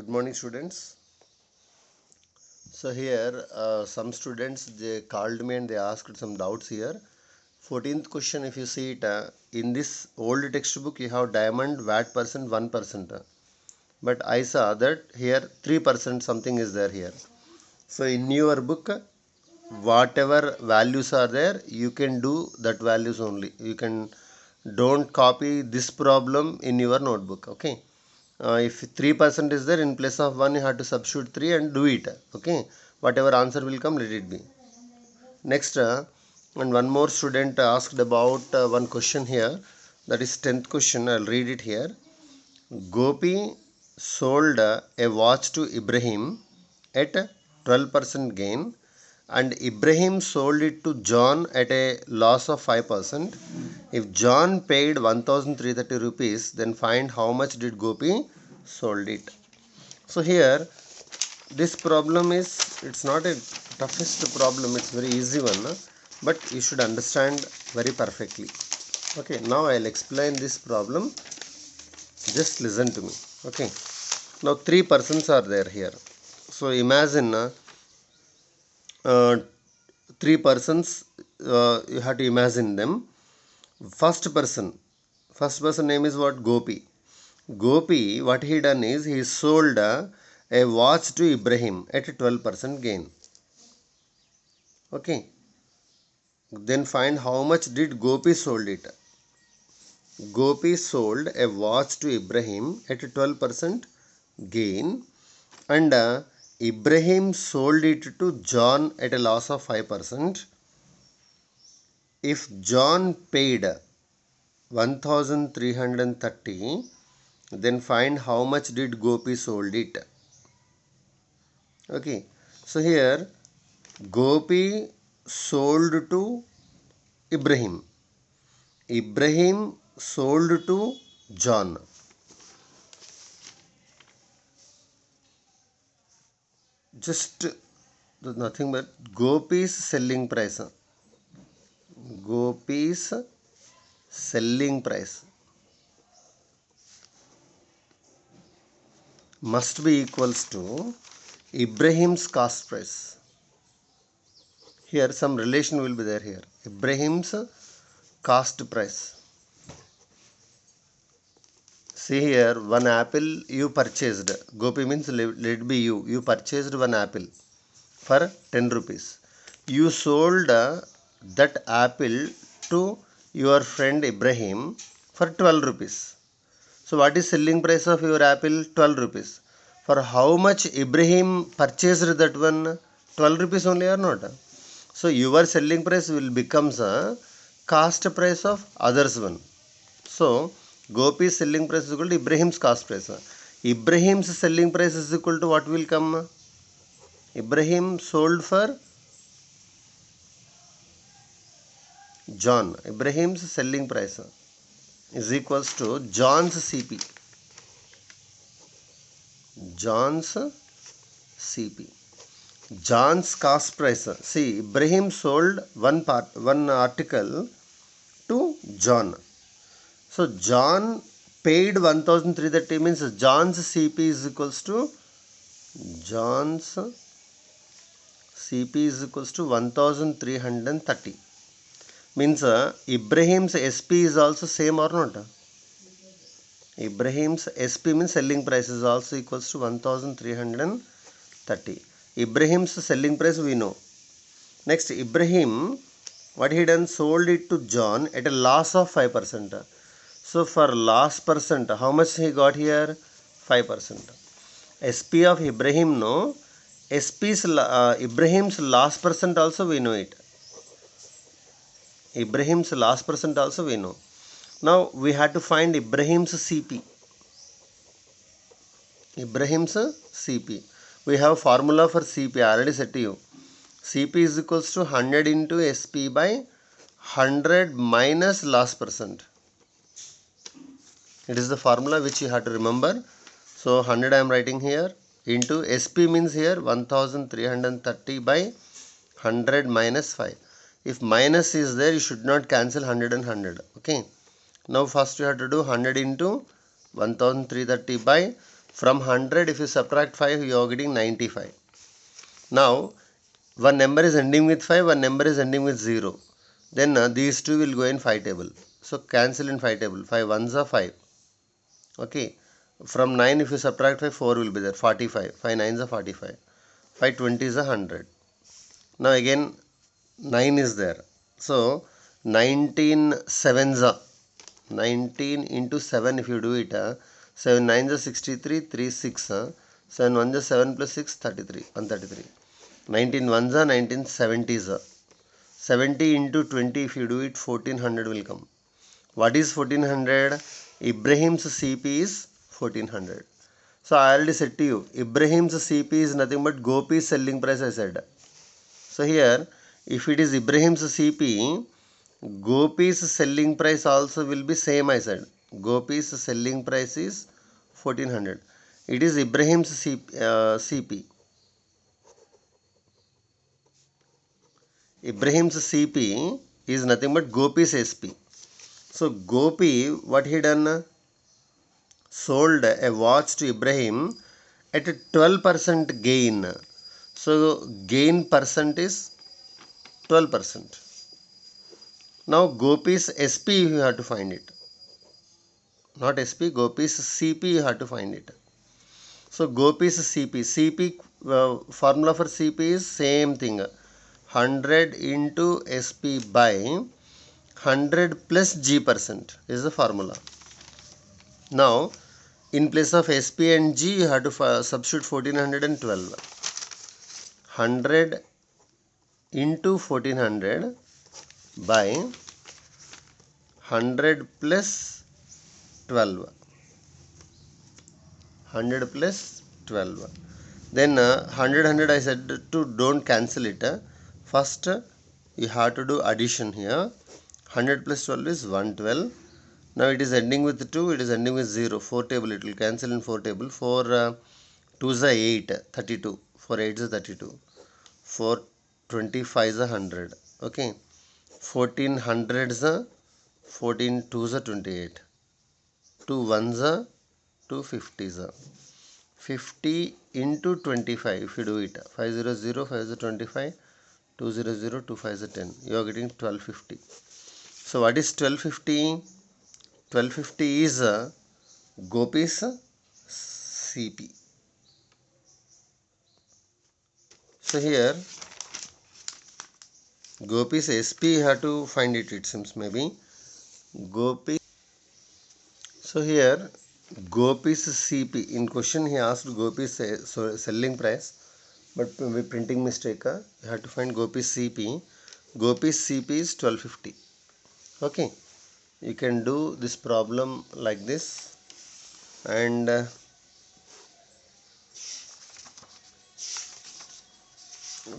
Good morning, students. So here some students they called me and they asked some doubts here. 14th question, if you see it in this old textbook you have diamond, watt percent, 1%. But I saw that here 3% something is there here. So in your book whatever values are there you can do that values only. You can don't copy this problem in your notebook. Okay. If 3% is there, in place of 1 you have to substitute 3 and do it. Okay, whatever answer will come, let it be. Next, and one more student asked about one question here, that is 10th question. I'll read it here. Gopi sold a watch to Ibrahim at 12% gain, and Ibrahim sold it to John at a loss of 5%. If John paid 1330 rupees, then find how much did Gopi sold it. So here this problem is, it's not a toughest problem, it's very easy one, but you should understand very perfectly. Okay, now I'll explain this problem. Just listen to me. Okay, now 3 persons are there here. So imagine 3 persons, you have to imagine them. First person name is what? Gopi. Gopi, what he done is he sold a watch to Ibrahim at a 12% gain. Okay, then find how much did Gopi sold it. Gopi sold a watch to Ibrahim at a 12% gain, and Ibrahim sold it to John at a loss of 5%. If John paid 1330, then find how much did Gopi sold it. Okay, so here Gopi sold to Ibrahim. Ibrahim sold to John. Just nothing but Gopi's selling price. Gopi's selling price must be equals to Ibrahim's cost price. Here some relation will be there here. Ibrahim's cost price. See here, one apple you purchased. Gopi means let it be you. You purchased one apple for 10 rupees. You sold that apple to your friend Ibrahim for 12 rupees. So what is selling price of your apple? 12 rupees. For how much Ibrahim purchased that one? 12 rupees only or not? So your selling price will becomes a cost price of others one. So Gopi's selling price is equal to Ibrahim's cost price. Ibrahim's selling price is equal to what will come? Ibrahim sold for John. Ibrahim's selling price is equals to John's CP. John's CP. John's cost price. See, Ibrahim sold one article to John. So John paid 1330, means John's CP is equals to 1330. Means Ibrahim's SP is also same or not? Ibrahim's SP means selling price is also equals to 1330. Ibrahim's selling price we know. Next, Ibrahim, what he done? Sold it to John at a loss of 5%. So for loss percent, how much he got here? 5%. SP of Ibrahim no. SP's Ibrahim's loss percent also we know it. Ibrahim's loss percent also we know. Now we have to find Ibrahim's CP. Ibrahim's CP. We have formula for CP. I already said to you. CP is equals to 100 into SP by 100 minus loss percent. It is the formula which you have to remember. So 100 I am writing here into SP means here 1330 by 100 minus 5. If minus is there, you should not cancel 100 and 100. Okay. Now first you have to do 100 into 1330 by From 100, if you subtract 5, you are getting 95. Now, one number is ending with 5, one number is ending with 0. Then these two will go in 5 table. So, cancel in 5 table. 5 ones are 5. Okay. From 9, if you subtract 5, 4 will be there. 45. 5 nines are 45. 5 20s are 100. Now, again, 9 is there. So, 19 sevens are 19 into 7 if you do it, 7 9s are 63, 3 6, 7 1s are 7 plus 6, 33, 133. 19 1s are 19 70s. 70 into 20 if you do it, 1400 will come. What is 1400? Ibrahim's CP is 1400. So I already said to you, Ibrahim's CP is nothing but Gopi's selling price, I said. So here, if it is Ibrahim's CP, Gopi's selling price also will be same, I said. Gopi's selling price is 1400. It is Ibrahim's CP. Ibrahim's CP is nothing but Gopi's SP. So Gopi, what he done? Sold a watch to Ibrahim at a 12% gain. So gain percent is 12%. Now Gopi's SP you have to find it. Not SP, Gopi's CP you have to find it. So Gopi's CP. Formula for CP is same thing. 100 into SP by 100 plus G% is the formula. Now, in place of SP and G, you have to substitute 1412. 100 into 1400 by 100 plus 12. 100 plus 12. Then 100 I said to don't cancel it. First you have to do addition here. 100 plus 12 is 112. Now it is ending with 2, it is ending with 0. 4 table, it will cancel in 4 table. 4 2s are 8, 32. 4 8s are 32. 4 25s are 100. Okay. 14 hundreds are 14 2s are 28. 2 1s are 2 50s are. 50 into 25 if you do it. 500, 5 is 25. 200, 2 5 is 10. You are getting 1250. So what is 1250? 1250 is Gopi's CP. So here Gopi's SP you have to find it, it seems maybe. Gopi. So here Gopi's CP. In question he asked Gopi's selling price, but with printing mistake you have to find Gopi's CP. Gopi's CP is 1250. Okay. You can do this problem like this, and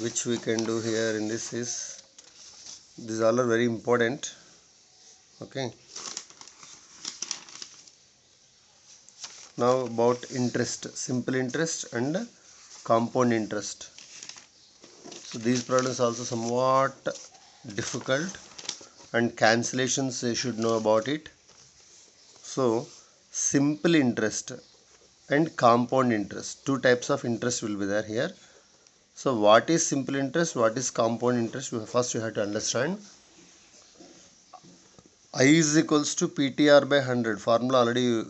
which we can do here in this is, these all are very important. Okay. Now about interest, simple interest and compound interest. So these problems also somewhat difficult, and cancellations you should know about it. So simple interest and compound interest, two types of interest will be there here. So what is simple interest, what is compound interest? First you have to understand. I is equals to PTR by 100. Formula already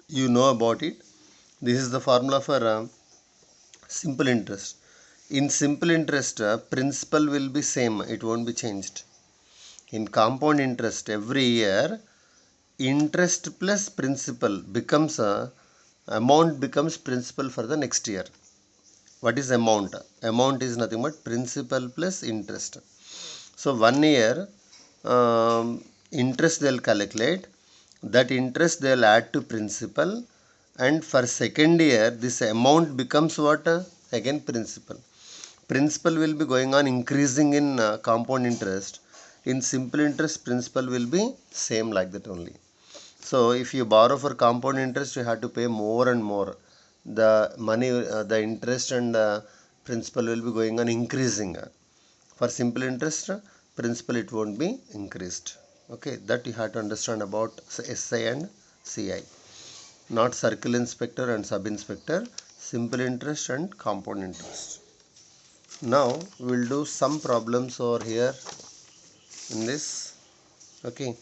you know about it. This is the formula for simple interest. In simple interest, principal will be same. It won't be changed. In compound interest, every year, interest plus principal becomes amount becomes principal for the next year. What is amount? Amount is nothing but principal plus interest. So 1 year interest they will calculate. That interest they will add to principal, and for second year this amount becomes what? Again principal. Principal will be going on increasing in compound interest. In simple interest, principal will be same like that only. So if you borrow for compound interest, you have to pay more and more. The money, the interest and principal will be going on increasing. For simple interest, principal it won't be increased. Okay, that you have to understand about SI and CI. not circle inspector and sub inspector, simple interest and compound interest. Now we'll do some problems over here in this. Okay,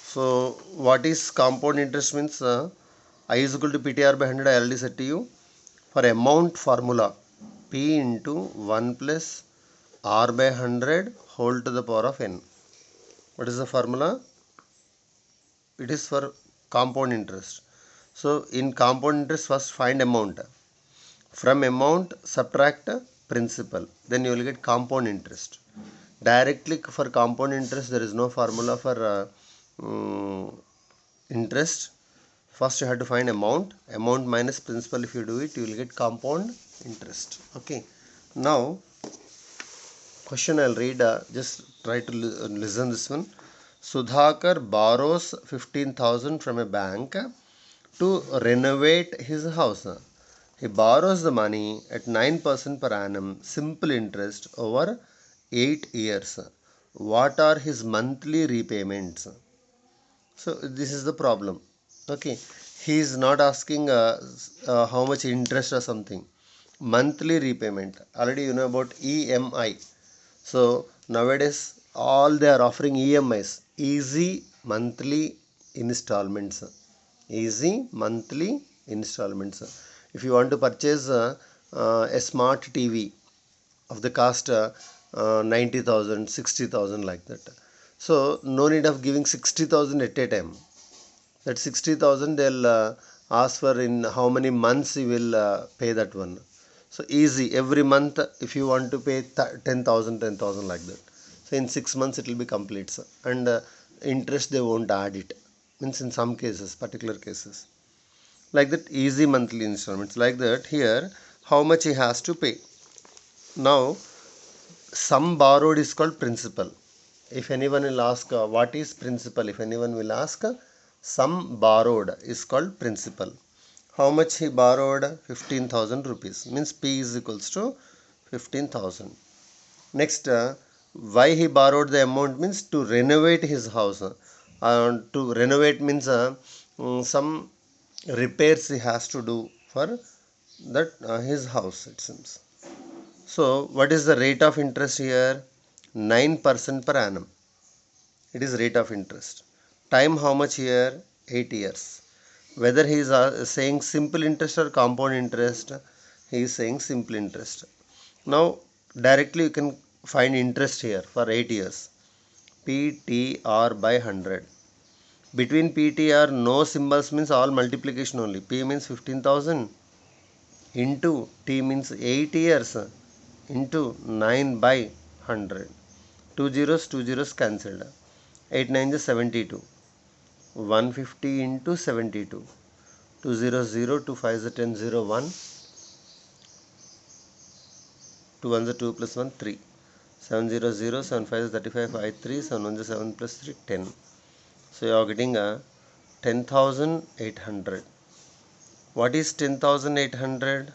so what is compound interest means, I is equal to PTR by 100. I already said to you. For amount formula, P into 1 plus R by 100 whole to the power of n. What is the formula? It is for compound interest. So in compound interest, first find amount. From amount subtract principal, then you will get compound interest. Directly for compound interest there is no formula for interest. First you have to find amount minus principal. If you do it, you will get compound interest. Okay, now question I'll read, just try to listen this one. Sudhakar borrows 15,000 from a bank to renovate his house. He borrows the money at 9% per annum, simple interest over 8 years. What are his monthly repayments? So this is the problem. Okay, he is not asking how much interest or something. Monthly repayment. Already you know about EMI. So nowadays all they are offering EMIs, easy monthly installments. Easy monthly installments. If you want to purchase a smart TV of the cost 90,000, 60,000 like that. So no need of giving 60,000 at a time. That 60,000 they'll ask for in how many months you will pay that one. So easy, every month if you want to pay 10,000 like that. So in 6 months it will be complete, sir. And interest they won't add it. Means in some cases, particular cases. Like that, easy monthly installments. Like that, here how much he has to pay. Now sum borrowed is called principal. If anyone will ask what is principal, if anyone will ask, sum borrowed is called principal. How much he borrowed? 15,000 rupees. Means P is equals to 15,000. Next, why he borrowed the amount means to renovate his house. To renovate means some repairs he has to do for that his house, it seems. So what is the rate of interest here? 9% per annum. It is rate of interest. Time how much here? 8 years. Whether he is saying simple interest or compound interest, he is saying simple interest. Now directly you can find interest here for 8 years. PTR by 100. Between PTR no symbols means all multiplication only. P means 15,000 into T means 8 years into 9 by 100. Two zeros cancelled. 8 9 is 72. 150 into 72. 2 0 0, 2 5 is 10 0 1. 2 1 is 2 plus 1 3. 7 0 0, 7 5 is 35 5 3, 7 1 is 7 plus 3 10. So you are getting a 10,800. What is 10,800?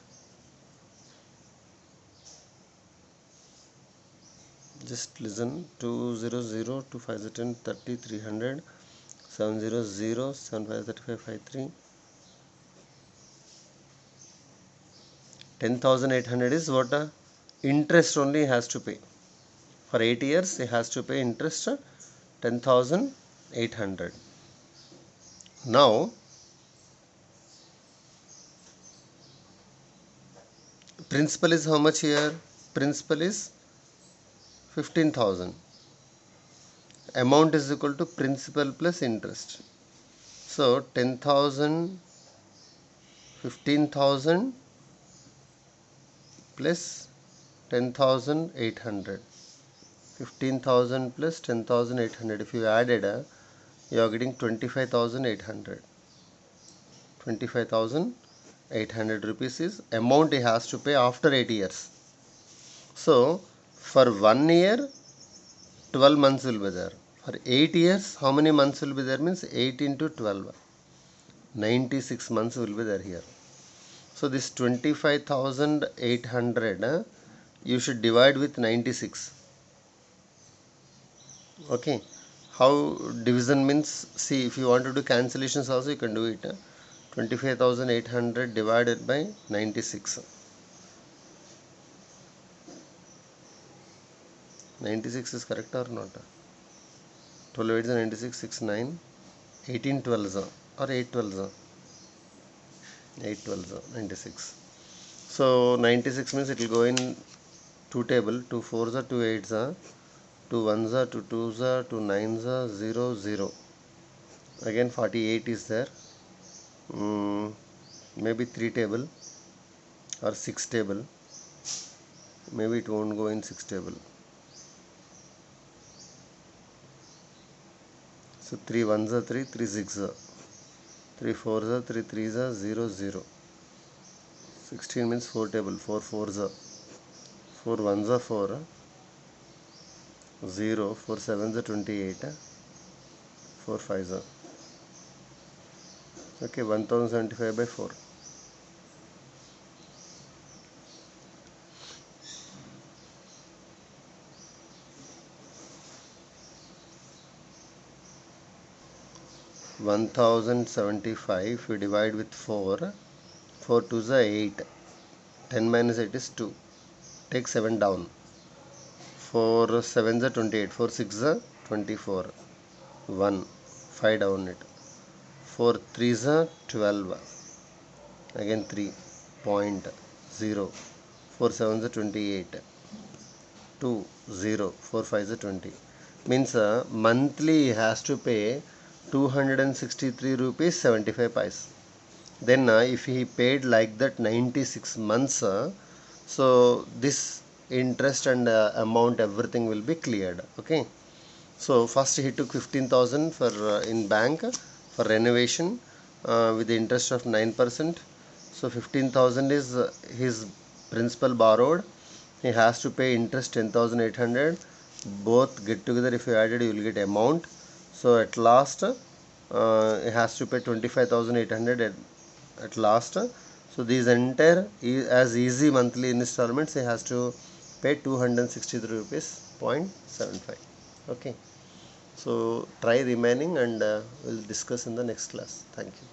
Just listen. 2 0 0, 2 5 is 10 30 300. 7 0 0, 7 5 is 35 5 3. 10,800 is what? Interest only he has to pay. For 8 years he has to pay interest 10,800. Now principal is how much here? Principal is 15,000. Amount is equal to principal plus interest. So 10,000, 15,000 plus 10,800. 15,000 plus 10,800. If you added, you are getting 25,800. 25,800 rupees is amount he has to pay after 8 years. So for 1 year 12 months will be there. For 8 years how many months will be there means 8 into 12. 96 months will be there here. So this 25,800 you should divide with 96. Okay, how division means, see if you want to do cancellations also you can do it. 25,800 divided by 96. 96 is correct or not? 12 8 is 96, 6 9, 18 12s or 8 12s? 8 12s, 96. So 96 means it will go in two table, 2 4s, 2 8s, 2 1s, 2 2s, 2 9s, 0 0. Again 48 is there. Maybe 3 table or 6 table. Maybe it won't go in 6 table. So 3 1s, 3, 3 6s, 3 4s, 3 3s, 0 0. 16 means 4 table, 4 4s, 4 1s, 4, 0, 4 7s, 28, 4 5s. Okay, 1075 by 4. $1,075 we divide with 4. 4 2s are 8. 10 minus 8 is 2. Take 7 down. 4 7s are 28. 4 6s are 24. 1. 5 down it. 4 3s are 12. Again 3. Point. 0. 4 7s are 28. 2 0. 4 5s are 20. Means monthly he has to pay 263 rupees 75 paise. Then if he paid like that 96 months, so this interest and amount everything will be cleared. Okay, so first he took 15,000 for in bank for renovation with the interest of 9%. So 15,000 is his principal borrowed. He has to pay interest 10,800. Both get together, if you added, you will get amount. So at last he has to pay 25,800 at last. So these entire as easy monthly installments he has to pay 263 rupees 0.75. Okay, so try remaining and we'll discuss in the next class. Thank you.